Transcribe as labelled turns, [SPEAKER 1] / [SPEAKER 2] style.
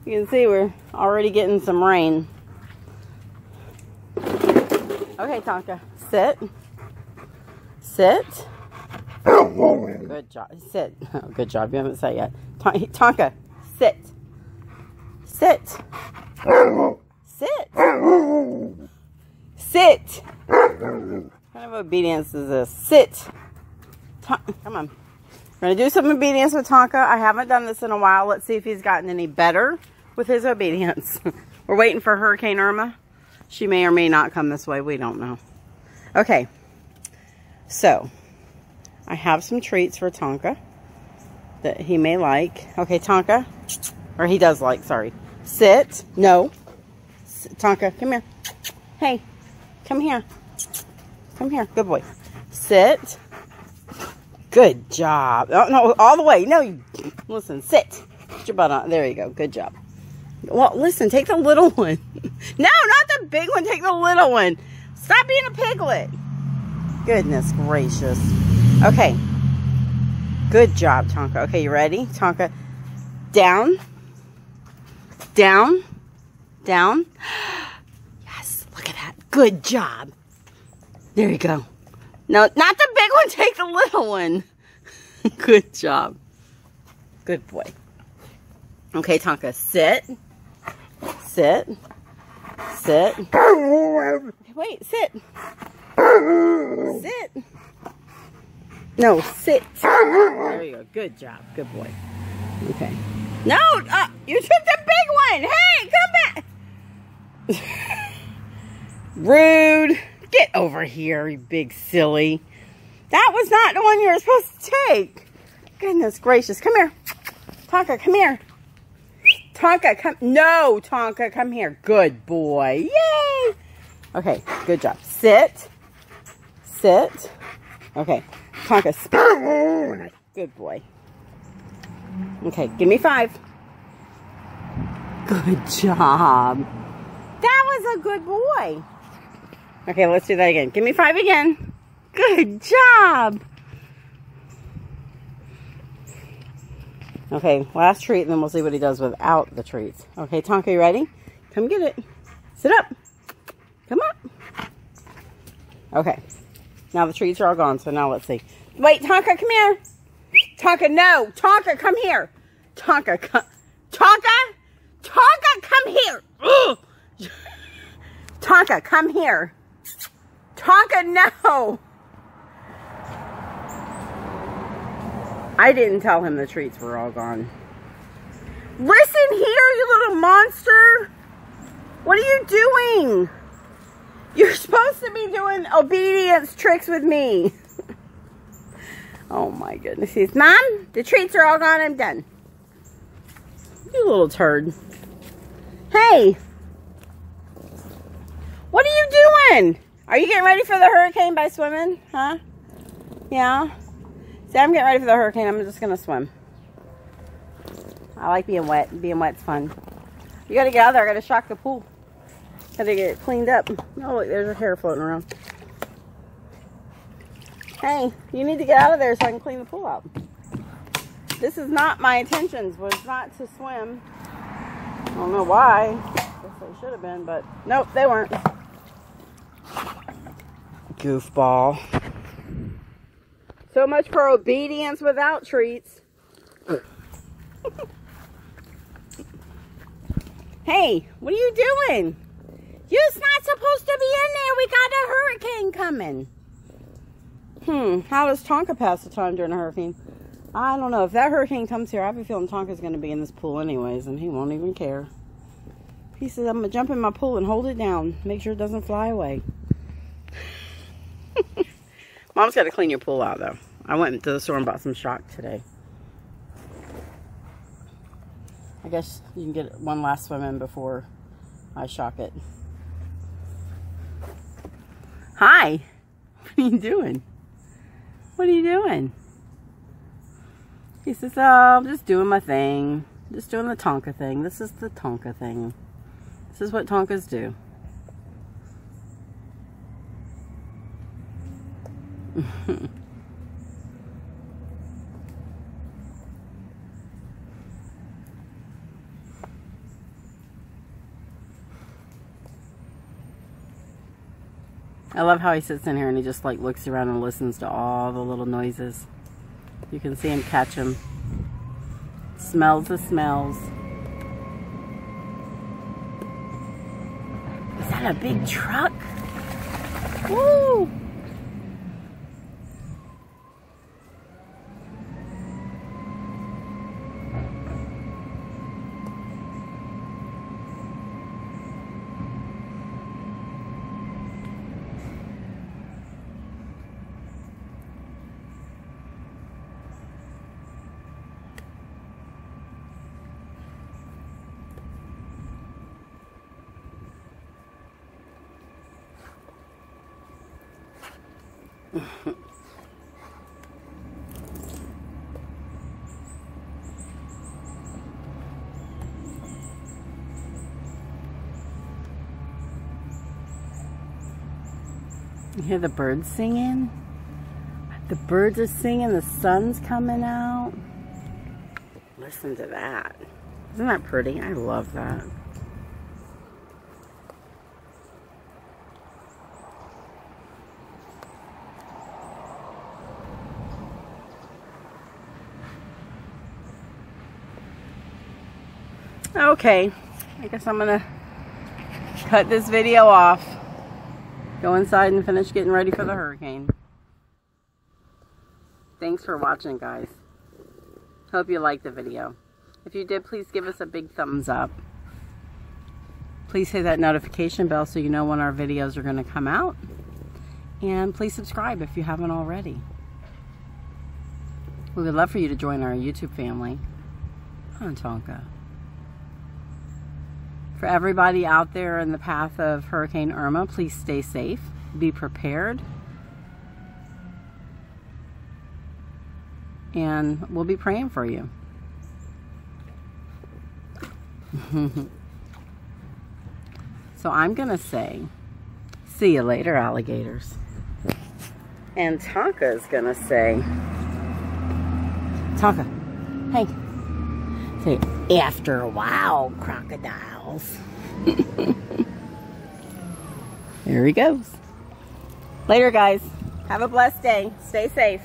[SPEAKER 1] You can see we're already getting some rain. Okay, Tonka, sit. Sit. Good job. Sit. Oh, good job. You haven't sat yet. Tonka, sit. Sit. Sit. Sit. What kind of obedience is this? Sit. Come on. We're going to do some obedience with Tonka. I haven't done this in a while. Let's see if he's gotten any better with his obedience. We're waiting for Hurricane Irma. She may or may not come this way. We don't know. Okay. So, I have some treats for Tonka that he may like. Okay, Tonka. Or he does like, sorry. Sit. No. Tonka, come here. Hey, come here. Come here. Good boy. Sit. Good job. Oh, no, all the way. No, you listen. Sit. Put your butt on. There you go. Good job. Well, listen. Take the little one. No, not the big one. Take the little one. Stop being a piglet. Goodness gracious. Okay. Good job, Tonka. Okay, you ready? Tonka. Down. Down. Down. Yes, look at that. Good job. There you go. No, not the big one. Take the little one. Good job. Good boy. Okay, Tonka. Sit. Sit. Sit. Wait, sit. Sit. No, sit. There you go. Good job. Good boy. Okay. No, you took the big one. Hey, come back. Rude. Get over here, you big silly. That was not the one you were supposed to take. Goodness gracious. Come here. Tonka, come here. Tonka, come. No, Tonka, come here. Good boy. Yay. Okay, good job. Sit. Sit. Okay. Tonka, spin. Good boy. Okay, give me 5. Good job. That was a good boy. Okay, let's do that again. Give me 5 again. Good job. Okay, last treat, and then we'll see what he does without the treats. Okay, Tonka, you ready? Come get it. Sit up. Come up. Okay. Now the treats are all gone, so now let's see. Wait, Tonka, come here. Tonka, no. Tonka, come here. Tonka, come. Tonka? Tonka, come here. Ugh. Tonka, come here. Tonka, no. I didn't tell him the treats were all gone. Listen here, you little monster. What are you doing? You're supposed to be doing obedience tricks with me. Oh my goodness. He says, Mom, the treats are all gone. I'm done. You little turd. Hey. What are you doing? Are you getting ready for the hurricane by swimming? Huh? Yeah? See, I'm getting ready for the hurricane. I'm just going to swim. I like being wet. Being wet's fun. You got to get out there. I got to shock the pool. Got to get it cleaned up. Oh, look, there's a hair floating around. Hey, you need to get out of there so I can clean the pool out. This is not my intentions. Was not to swim. I don't know why. Guess they should have been, but nope, they weren't. Goofball. So much for obedience without treats. Hey, what are you doing? You're not supposed to be in there. We got a hurricane coming. How does Tonka pass the time during a hurricane? I don't know. If that hurricane comes here, I have a feeling Tonka's going to be in this pool anyways, and he won't even care. He says, I'm going to jump in my pool and hold it down. Make sure it doesn't fly away. Mom's got to clean your pool out, though. I went to the store and bought some shock today. I guess you can get one last swim in before I shock it. Hi. What are you doing? What are you doing? He says, oh, I'm just doing my thing. Just doing the Tonka thing. This is the Tonka thing. This is what Tonkas do. I love how he sits in here and he just like looks around and listens to all the little noises. You can see him catch them. Smells the smells. Is that a big truck? Woo! You hear the birds singing? The birds are singing, the sun's coming out. Listen to that. Isn't that pretty? I love that. Okay, I guess I'm gonna cut this video off. Go inside and finish getting ready for the hurricane. Thanks for watching, guys. Hope you liked the video. If you did, please give us a big thumbs up. Please hit that notification bell so you know when our videos are going to come out. And please subscribe if you haven't already. We would love for you to join our YouTube family on Tonka. For everybody out there in the path of Hurricane Irma, please stay safe, be prepared, and we'll be praying for you. So I'm going to say, see you later, alligators. And Tonka is going to say, Tonka, hey. Say, after a while, crocodiles. There he goes. Later, guys. Have a blessed day. Stay safe.